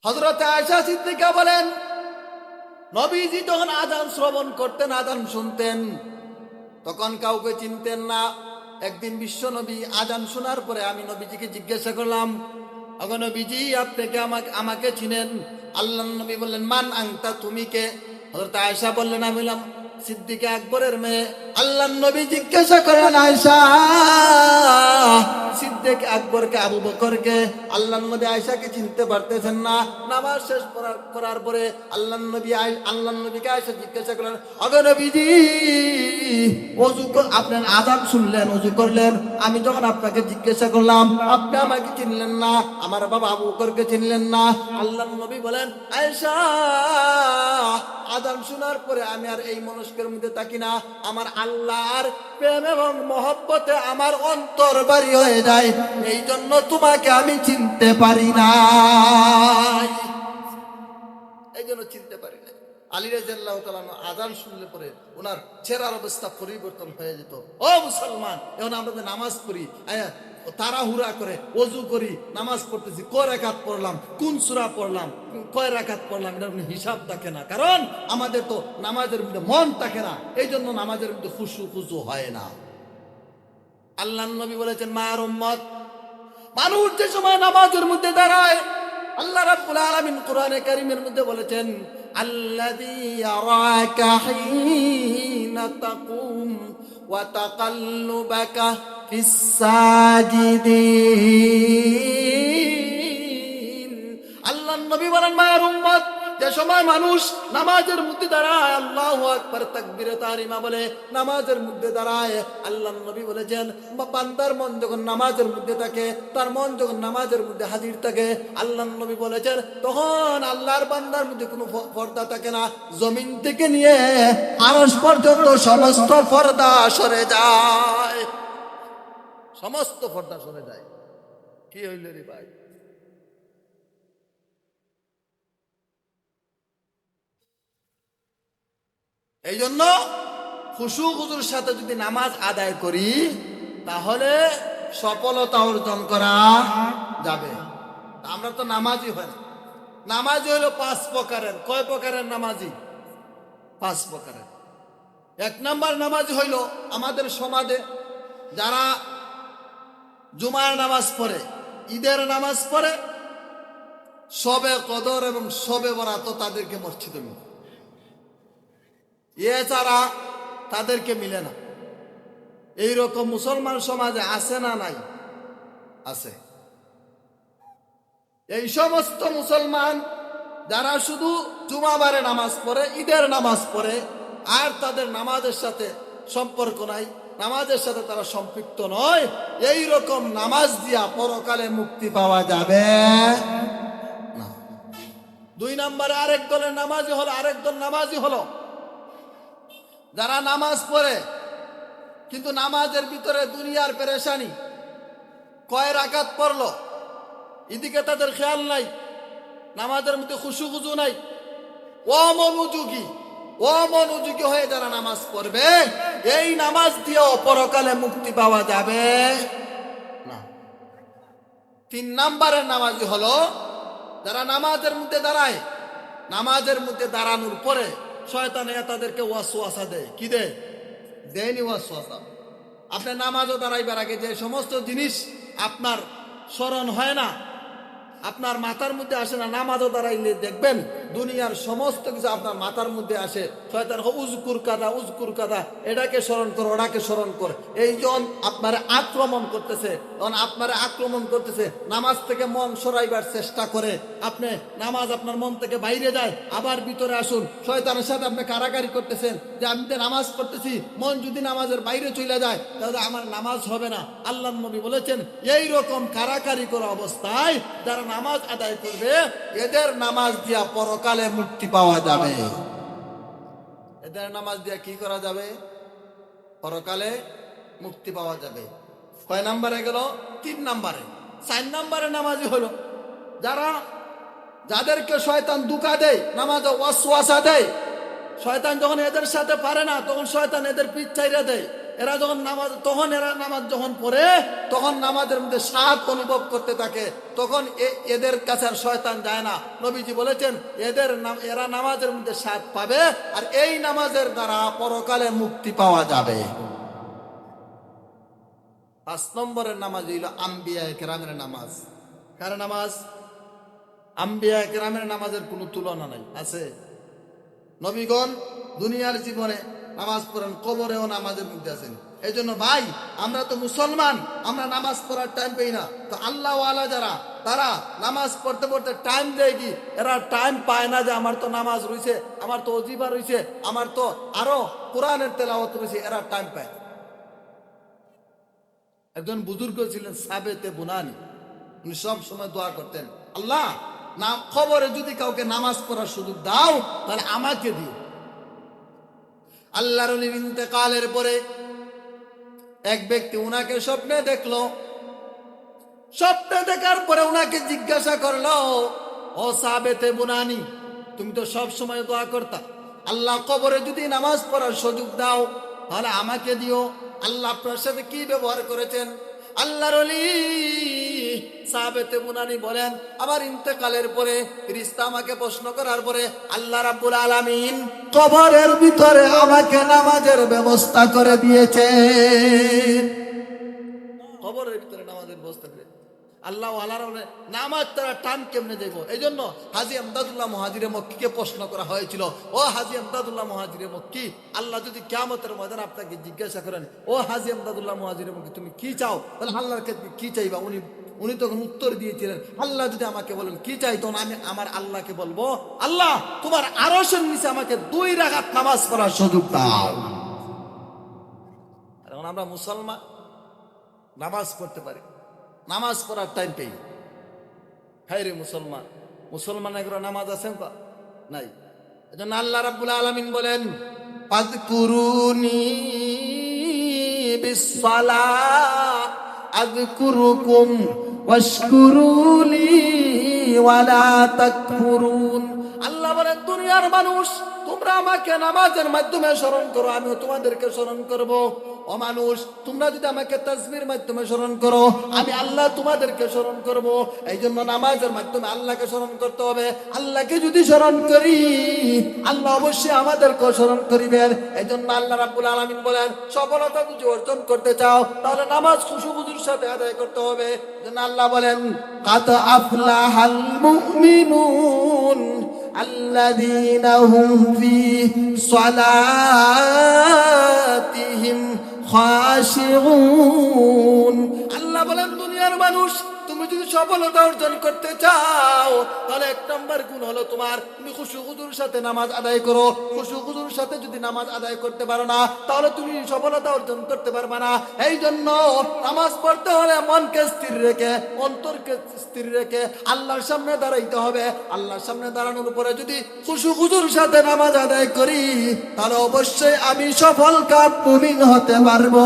হযরত আয়েশা সিদ্দিকা বলেন, নবীজি যখন আযান শ্রবণ করতেন, আযান শুনতেন, তখন কাউকে চিনতেন না। একদিন বিশ্ব নবী আযান শোনার পরে আমি নবীজিকে জিজ্ঞাসা করলাম, ওগো নবীজি, আপনি কি আমাকে চিনেন? আল্লাহর নবী বললেন, মান আনতা, তুমি কে? হযরত আয়েশা বললেন, আমি হলাম সিদ্দিকা আকবরের মেয়ে। আল্লাহর নবী জিজ্ঞাসা করেন, আয়েশা, সিদ্দিক আকবরকে, আবু বকরকে? আল্লাহর নবী আয়েশাকে চিনতে পারতেছেন না। নামাজ শেষ করার পরে আল্লাহর নবীকে আয়েশা জিজ্ঞাসা করলেন, ওগো নবীজি, আপনার আযান শুনলেন, ওযু করলেন, আমি যখন আপনাকে জিজ্ঞাসা করলাম, আপনি আমাকে চিনলেন না, আমার বাবা আবু বকরকে চিনলেন না। আল্লাহর নবী বলেন, আয়েশা, আযান শোনার পরে আমি আর এই মনস্কের মধ্যে থাকি না, আমার আল্লাহর প্রেম এবং মহব্বতে আমার অন্তর বাড়ি হয়ে যায়, এই জন্য তোমাকে আমি চিনতে পারি না, এই জন্য চিনতে পারি না। আলী রাদিয়াল্লাহু তাআলা আযান শুনলে পরে ওনার চেহারার অবস্থা পরিবর্তন হয়ে যেত। ও মুসলমান, এখন আমরা নামাজ পড়ি, তাড়াহুড়া করে ওযু করি, নামাজ পড়তেছি, কয় রাকাত পড়লাম, কোন সূরা পড়লাম, কয় রাকাত পড়লাম, এটা হিসাব থাকে না। কারণ আমাদের তো নামাজের মধ্যে মন থাকে না, এই জন্য নামাজের মধ্যে খুশু হয় না। আল্লাহর নবী বলেছেন, মায়ের উম্মত, মানুষ যে সময় নামাজের মধ্যে দাঁড়ায়, আল্লাহ রাব্বুল আলামিন কোরআনে কারীমের মধ্যে বলেছেন, আল্লাযী ইয়ারাকা হিনা তাকুম ওয়া তাকাল্লুবাকা ফিস সাজিদিন। আল্লাহর নবী বলেন, মায়ের উম্মত, যে সময় মানুষ নামাজের মধ্যে দাঁড়ায়, আল্লাহু আকবার তাকবীরে তাহরিমা বলে নামাজের মধ্যে দাঁড়ায়, আল্লাহর নবী বলেছেন, বান্দার মন যখন নামাজের মধ্যে থাকে, তার মন যখন নামাজের মধ্যে হাজির থাকে, আল্লাহর নবী বলেছেন, তখন আল্লাহর বান্দার মধ্যে কোনো পর্দা থাকে না। জমিন থেকে নিয়ে আরশ পর্যন্ত সমস্ত পর্দা সরে যায়, সমস্ত পর্দা সরে যায়। কি হইল রে ভাই? এই জন্য খুশু খুজুর সাথে যদি নামাজ আদায় করি, তাহলে সফলতা অর্জন করা যাবে। আমরা তো নামাজি হয় না। নামাজি হলো 5 প্রকারের। কয় প্রকারের নামাজি? 5 প্রকারের। 1 নাম্বার নামাজি হইল আমাদের সমাজে যারা জুমার নামাজ পড়ে, ঈদের নামাজ পড়ে, শবে কদর এবং শবে বরাত তাদেরকে মসজিদে মিলে, এছাড়া তাদেরকে মিলে না। এইরকম মুসলমান সমাজে আছে না নাই? আছে। এই সমস্ত মুসলমান যারা শুধু জুমাবারে নামাজ পড়ে, ঈদের নামাজ পড়ে, আর তাদের নামাজের সাথে সম্পর্ক নাই, নামাজের সাথে তারা সম্পৃক্ত নয়, এই রকম নামাজ দিয়া পরকালে মুক্তি পাওয়া যাবে না। 2 নম্বরে আরেক দলের নামাজি হলো যারা নামাজ পড়ে কিন্তু নামাজের ভিতরে দুনিয়ার পেরেশানি, কয় রাকাত পড়লো এদিকে তাদের খেয়াল নাই, নামাজের মধ্যে খুশু খুজু নাই, অমনোযোগী হয়ে যারা নামাজ পড়বে, এই নামাজ দিয়েও পরকালে মুক্তি পাওয়া যাবে না। 3 নম্বরের নামাজি হলো যারা নামাজের মধ্যে দাঁড়ায়, নামাজের মধ্যে দাঁড়ানোর পরে শয়তান তাদেরকে ওয়াসওয়াসা দেয়। কি দেয়? দেয়নি ওয়াসওয়াসা। আপনি নামাজও দাঁড়াইবার আগে যে সমস্ত জিনিস আপনার স্মরণ হয় না, আপনার মাথার মধ্যে আসে না, নামাজও দাঁড়াইলে দেখবেন দুনিয়ার সমস্ত কিছু আপনার মাথার মধ্যে আসে। শয়তান উজকুর কাদা, এটাকে স্মরণ কর, ওটাকে স্মরণ কর। এই জন আপনার আক্রমণ করতেছে, তখন আপনার আক্রমণ করতেছে, নামাজ থেকে মন সরাইবার চেষ্টা করে, আপনি নামাজ আপনার মন থেকে বাইরে যায়, আবার ভিতরে আসুন। শয়তানের সাথে আপনি কারাকারি করতেছেন যে আমি তো নামাজ পড়তেছি, মন যদি নামাজের বাইরে চলে যায় তাহলে আমার নামাজ হবে না। আল্লাহর নবী বলেছেন, এই রকম কারাকারি করা অবস্থায় যারা নামাজ আদায় করবে, এদের নামাজ দিয়া পরকালে মুক্তি পাওয়া যাবে। এদের নামাজ দিয়া কি করা যাবে? পরকালে মুক্তি পাওয়া যাবে। কয় নম্বরে গেল? 3 নম্বরে। 4 নম্বরে নামাজি হলো যাদেরকে শয়তান ধোঁকা দেয়, নামাজে ওয়াসওয়াসা দেয়। শয়তান যখন এদের সাথে পারে না, তখন শয়তান এদের পিঠ চাইরা দেয়। এরা যখন নামাজ, তখন এরা নামাজ যখন পড়ে তখন নামাজের মধ্যে স্বাদ অনুভব করতে থাকে, তখন এদের কাছে আর শয়তান যায় না। নবীজি বলেছেন এরা নামাজের মধ্যে স্বাদ পাবে, আর এই নামাজের দ্বারা পরকালে মুক্তি পাওয়া যাবে। 5 নম্বরের নামাজ হইল আম্বিয়া কেরামের নামাজ। কার নামাজ? আম্বিয়া কেরামের নামাজের কোনো তুলনা নাই। আছে? নবীগণ দুনিয়ার জীবনে নামাজ পড়েন, কবরেও নামাজের মধ্যে আছেন। এই জন্য ভাই, আমরা তো মুসলমান, আমরা নামাজ পড়ার টাইম পাই না। তো আল্লাহওয়ালা যারা, তারা নামাজ পড়তে পড়তে টাইম দেয় কি? এরা টাইম পায় না যে আমার তো নামাজ রয়েছে, আমার তো ওজিফা রয়েছে, আমার তো আরো কোরআনের তেলাওয়াত রয়েছে, এরা টাইম পায়। একজন বুজুর্গ ছিলেন সাবেতে বুনানি, উনি সব সময় দোয়া করতেন, আল্লাহ না খবরে যদি কাউকে নামাজ পড়ার সুযোগ দাও তাহলে আমাকে দিও। আল্লাহর ওলির ইন্তেকালের পরে এক ব্যক্তি উনাকে স্বপ্নে দেখলো। স্বপ্নে দেখার পরে উনাকে জিজ্ঞাসা করলো, ও সাবেতে বুনানি, তুমি তো সব সময় দোয়া করতা, আল্লাহ কবরে যদি নামাজ পড়ার সুযোগ দাও তাহলে আমাকে দিও। আল্লাহ আপনার সাথে কি ব্যবহার করেছেন? আল্লাহর ওলি সাহাবেতে বুনানি বলেন, আমার ইন্তেকালের পরে ফেরেশতা আমাকে প্রশ্ন করার পরে আল্লাহ রাব্বুল আলামিন কবরের ভিতরে আমাকে নামাজের ব্যবস্থা করে দিয়েছেন। কবরের ভিতরে নামাজের ব্যবস্থা করে আল্লাহ আল্লাহর নামাজ তারা টাইম কেমনে দেব? এই জন্য হাজী আমদাদুল্লাহ মুহাজিরে মক্কিকে প্রশ্ন করা হয়েছিল, ও হাজী আমদাদুল্লাহ মুহাজিরে মক্কি, আল্লাহ যদি কিয়ামতের ময়দানে আপনাকে জিজ্ঞাসা করেন, ও হাজী আমদাদুল্লাহ মুহাজিরে মক্কি তুমি কি চাও, তাহলে আল্লাহর কাছে কি চাইবা? উনি তখন উত্তর দিয়েছিলেন, আল্লাহ যদি আমাকে বলেন কি চাই, তখন আমি আমার আল্লাহকে বলবো, আল্লাহ তোমার আরশের নিচে আমাকে 2 রাকাত নামাজ পড়ার সুযোগ দাও। এখন আমরা মুসলমান, নামাজ পড়তে পারি, নামাজ পড়ার টাইম পেই। হাই রে মুসলমান, মুসলমানের নামাজ আছেন তো নাই? এজন্য আল্লাহ রাব্বুল আলামিন বলেন, ফাযকুরুনি বিসসালাহ আযকুরুকুম ওয়াশকুরুলি ওয়ালা তাকফুরুন। আল্লাহ বলেন, দুনিয়ার মানুষ তোমরা আমাকে নামাজের মাধ্যমে স্মরণ করো, আমিও তোমাদেরকে স্মরণ করব। ও মানুষ, তোমরা যদি আমাকে তাসবিহর মাধ্যমে স্মরণ করো, আমি আল্লাহ তোমাদেরকে স্মরণ করব। এই জন্য নামাজের মাধ্যমে আল্লাহকে স্মরণ করতে হবে। আল্লাহকে যদি স্মরণ করি, আল্লাহ অবশ্যই আমাদেরকে স্মরণ করিবেন। এই জন্য আল্লাহ রাব্বুল আলামিন বলেন, সফলতা যদি অর্জন করতে চাও তাহলে নামাজ খুশুখুজুর সাথে আদায় করতে হবে। এই জন্য আল্লাহ বলেন, কাদ আফলাহাল মুমিনুন আল্লাযীনা হুম ফি সালাতিহিম খাশিউন। আল্লাহ বলেন, দুনিয়ার মানুষ তুমি যদি সফলতা অর্জন করতে চাও তাহলে 1 নম্বর গুণ হলো তুমি খুশুখুজুর সাথে নামাজ আদায় করো। খুশুখুজুর সাথে যদি নামাজ আদায় করতে পারো না তাহলে তুমি সফলতা অর্জন করতে পারবে না। এই জন্য নামাজ পড়তে হলে মনকে স্থির রেখে, অন্তরকে স্থির রেখে আল্লাহর সামনে দাঁড়াইতে হবে। আল্লাহর সামনে দাঁড়ানোর পরে যদি খুশুখুজুর সাথে নামাজ আদায় করি তাহলে অবশ্যই আমি সফলকাম মুমিন হতে পারবো।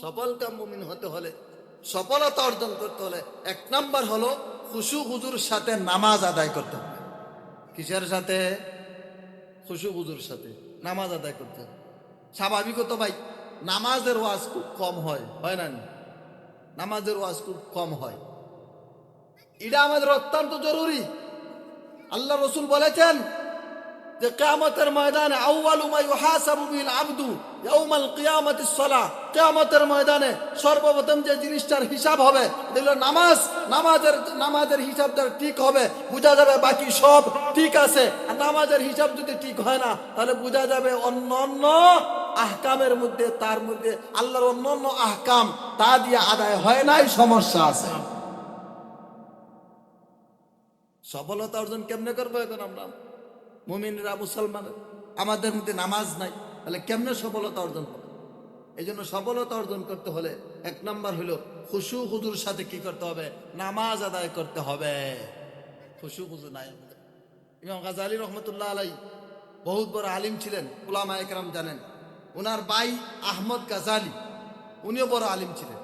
সফলকাম মুমিন হতে হলে, সফলতা অর্জন করতে হলে 1 নম্বর হলো খুশুখুজুর সাথে নামাজ আদায় করতে হবে। কিসের সাথে? খুশুখুজুর সাথে নামাজ আদায় করতে হবে। স্বাভাবিকত ভাই, নামাজের ওয়াজ খুব কম হয়, হয় না? নামাজের ওয়াজ খুব কম হয়। এটা আমাদের অত্যন্ত জরুরি। আল্লাহ রাসূল বলেছেন যে কিয়ামতের ময়দানে আউয়ালু মা ইউহাসাবু বিল আবদু ইয়াউমাল কিয়ামাতিস সালাহ, কিয়ামতের ময়দানে সর্বপ্রথম যে জিনিসটার হিসাব হবে এগুলো নামাজ। নামাজের হিসাব যার ঠিক হবে বোঝা যাবে বাকি সব ঠিক আছে। আর নামাজের হিসাব যদি ঠিক হয় না তাহলে বোঝা যাবে অন্য আহকামের মধ্যে, তার মধ্যে আল্লাহর অন্য আহকাম তা দিয়ে আদায় হয় নাই, সমস্যা আছে। সফলতা অর্জন কেমনে করবো? এখন আমরা মুমিনরা, মুসলমান, আমাদের মধ্যে নামাজ নাই, তাহলে কেমনে সফলতা অর্জন হবে? এই জন্য সফলতা অর্জন করতে হলে 1 নম্বর হলো খুশুখুজুর সাথে কি করতে হবে? নামাজ আদায় করতে হবে। খুশুখুজু নাই। ইমাম গাজালি রহমতুল্লাহ আলাইহি বহুত বড় আলিম ছিলেন, উলামায়ে কেরাম জানেন। ওনার ভাই আহমদ গাজালি, উনিও বড় আলিম ছিলেন।